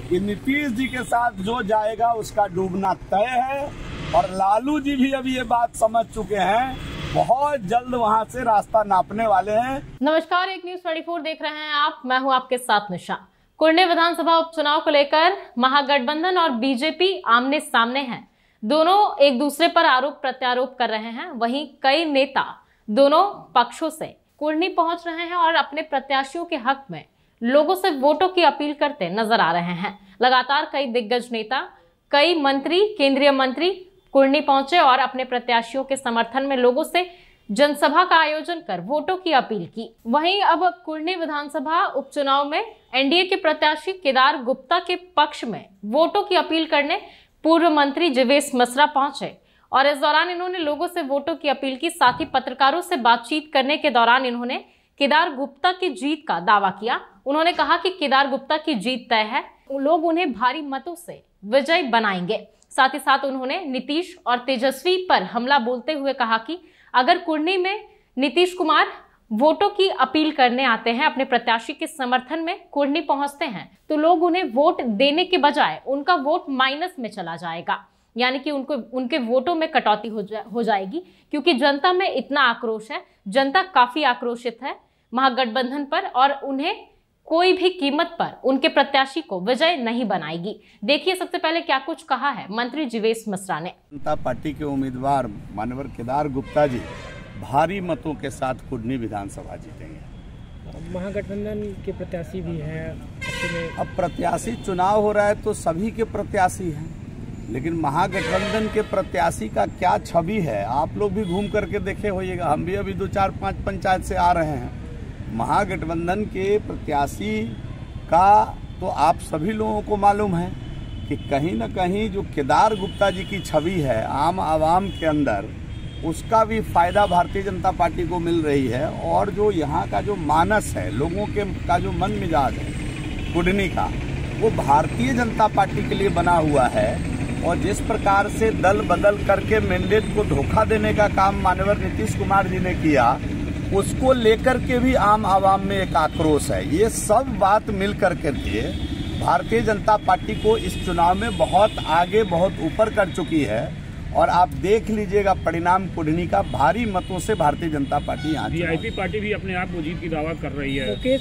कि नीतीश जी के साथ जो जाएगा उसका डूबना तय है और लालू जी भी अब ये बात समझ चुके हैं, बहुत जल्द वहां से रास्ता नापने वाले हैं। नमस्कार, एक न्यूज 24 देख रहे हैं आप, मैं हूं आपके साथ निशा। कुर्नी विधानसभा उपचुनाव को लेकर महागठबंधन और बीजेपी आमने सामने हैं। दोनों एक दूसरे पर आरोप प्रत्यारोप कर रहे हैं। वहीं कई नेता दोनों पक्षों से कुर्नी पहुंच रहे हैं और अपने प्रत्याशियों के हक में लोगों से वोटों की अपील करते नजर आ रहे हैं। लगातार कई दिग्गज नेता, कई मंत्री, केंद्रीय मंत्री कुर्नी पहुंचे और अपने प्रत्याशियों के समर्थन में लोगों से जनसभा का आयोजन कर वोटों की अपील की। वहीं अब कुर्नी विधानसभा उपचुनाव में एनडीए के प्रत्याशी केदार गुप्ता के पक्ष में वोटों की अपील करने पूर्व मंत्री जीवेश मसरा पहुंचे और इस दौरान इन्होंने लोगों से वोटों की अपील की। साथ ही पत्रकारों से बातचीत करने के दौरान इन्होंने केदार गुप्ता की जीत का दावा किया। उन्होंने कहा कि केदार गुप्ता की जीत तय है, लोग उन्हें भारी मतों से विजय बनाएंगे। साथ ही साथ उन्होंने नीतीश और तेजस्वी पर हमला बोलते हुए कहा कि अगर कुर्नी में नीतीश कुमार वोटों की अपील करने आते हैं, अपने प्रत्याशी के समर्थन में कुर्नी पहुंचते हैं, तो लोग उन्हें वोट देने के बजाय उनका वोट माइनस में चला जाएगा, यानी कि उनके वोटों में कटौती हो जाएगी, क्योंकि जनता में इतना आक्रोश है। जनता काफी आक्रोशित है महागठबंधन पर और उन्हें कोई भी कीमत पर उनके प्रत्याशी को विजय नहीं बनाएगी। देखिए सबसे पहले क्या कुछ कहा है मंत्री जीवेश मसरा ने। जनता पार्टी के उम्मीदवार माननीय केदार गुप्ता जी भारी मतों के साथ कुर्नी विधानसभा जीतेंगे। महागठबंधन के प्रत्याशी भी हैं। अब प्रत्याशी चुनाव हो रहा है तो सभी के प्रत्याशी हैं, लेकिन महागठबंधन के प्रत्याशी का क्या छवि है आप लोग भी घूम करके देखे होइएगा। हम भी अभी 2-4-5 पंचायत से आ रहे हैं। महागठबंधन के प्रत्याशी का तो आप सभी लोगों को मालूम है कि कहीं न कहीं जो केदार गुप्ता जी की छवि है आम आवाम के अंदर, उसका भी फायदा भारतीय जनता पार्टी को मिल रही है। और जो यहाँ का जो मानस है, लोगों के का जो मन मिजाज है कुर्नी का, वो भारतीय जनता पार्टी के लिए बना हुआ है। और जिस प्रकार से दल बदल करके मैंडेट को धोखा देने का काम माननीय नीतीश कुमार जी ने किया, उसको लेकर के भी आम आवाम में एक आक्रोश है। ये सब बात मिल करके भारतीय जनता पार्टी को इस चुनाव में बहुत आगे, बहुत ऊपर कर चुकी है। और आप देख लीजिएगा परिणाम कुर्नी का, भारी मतों से भारतीय जनता पार्टी यहाँ वीआईपी पार्टी भी अपने आप को जीत की दावा कर रही है। मुकेश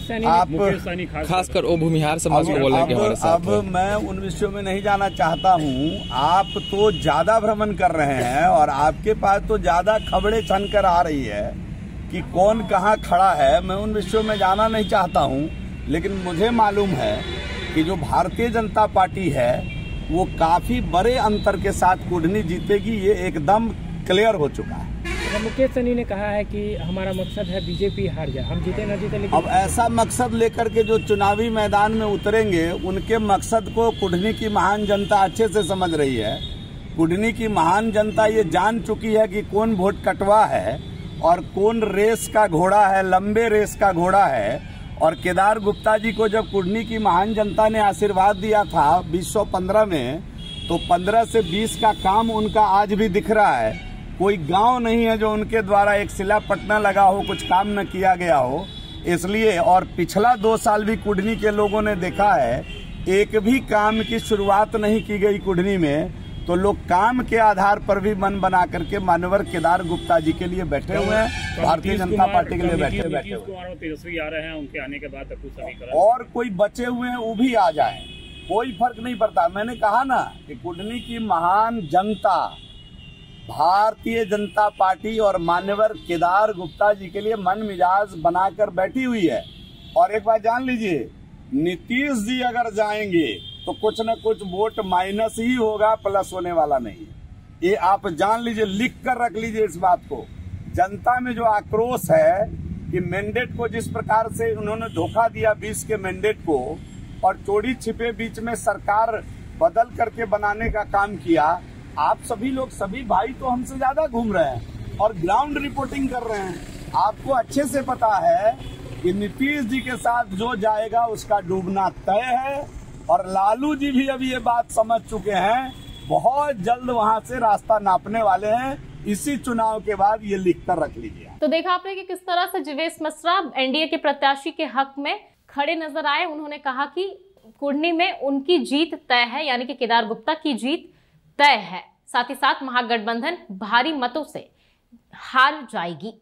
सहनी खासकर वो भूमिहार समाज को बोल रहे हैं। अब मैं उन विषयों में नहीं जाना चाहता हूँ। आप तो ज्यादा भ्रमण कर रहे हैं और आपके पास तो ज्यादा खबरें छन कर आ रही है कि कौन कहाँ खड़ा है। मैं उन विषयों में जाना नहीं चाहता हूँ, लेकिन मुझे मालूम है कि जो भारतीय जनता पार्टी है वो काफी बड़े अंतर के साथ कुर्नी जीतेगी, ये एकदम क्लियर हो चुका है। मुकेश सहनी ने कहा है कि हमारा मकसद है बीजेपी हार जाए, हम जीते ना जीते। लेकिन अब ऐसा मकसद लेकर के जो चुनावी मैदान में उतरेंगे, उनके मकसद को कुर्नी की महान जनता अच्छे से समझ रही है। कुर्नी की महान जनता ये जान चुकी है कि कौन वोट कटवा है और कौन रेस का घोड़ा है, लंबे रेस का घोड़ा है। और केदार गुप्ता जी को जब कुर्नी की महान जनता ने आशीर्वाद दिया था 2015 में, तो 15 से 20 का काम उनका आज भी दिख रहा है। कोई गांव नहीं है जो उनके द्वारा एक सिला पटना लगा हो, कुछ काम न किया गया हो। इसलिए और पिछला 2 साल भी कुर्नी के लोगों ने देखा है, एक भी काम की शुरुआत नहीं की गई कुर्नी में, तो लोग काम के आधार पर भी मन बना करके माननीय केदार गुप्ता जी के लिए बैठे हुए हैं, भारतीय जनता पार्टी के लिए बैठे हुए हैं। तेजस्वी आ रहे हैं, उनके आने के बाद कुछ समीकरण और कोई बचे हुए हैं वो भी आ जाएं, कोई फर्क नहीं पड़ता। मैंने कहा ना कि कुर्नी की महान जनता भारतीय जनता पार्टी और माननीय केदार गुप्ता जी के लिए मन मिजाज बनाकर बैठी हुई है। और एक बात जान लीजिए, नीतीश जी अगर जाएंगे तो कुछ न कुछ वोट माइनस ही होगा, प्लस होने वाला नहीं है। ये आप जान लीजिए, लिख कर रख लीजिए इस बात को। जनता में जो आक्रोश है कि मैंडेट को जिस प्रकार से उन्होंने धोखा दिया 20 के मैंडेट को, और चोरी छिपे बीच में सरकार बदल करके बनाने का काम किया। आप सभी लोग, सभी भाई तो हमसे ज्यादा घूम रहे हैं और ग्राउंड रिपोर्टिंग कर रहे हैं। आपको अच्छे से पता है कि नीतीश जी के साथ जो जाएगा उसका डूबना तय है और लालू जी भी अब ये बात समझ चुके हैं, बहुत जल्द वहां से रास्ता नापने वाले हैं। इसी चुनाव के बाद ये लिख कर रख लीजिए। तो देखा आपने कि किस तरह से जीवेश मसरा एनडीए के प्रत्याशी के हक में खड़े नजर आए। उन्होंने कहा कि कुर्नी में उनकी जीत तय है, यानी कि केदार गुप्ता की जीत तय है। साथ ही साथ महागठबंधन भारी मतों से हार जाएगी।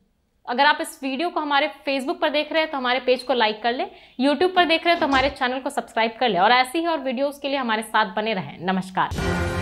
अगर आप इस वीडियो को हमारे फेसबुक पर देख रहे हैं तो हमारे पेज को लाइक कर ले, यूट्यूब पर देख रहे हैं तो हमारे चैनल को सब्सक्राइब कर ले और ऐसी ही और वीडियोस के लिए हमारे साथ बने रहें। नमस्कार।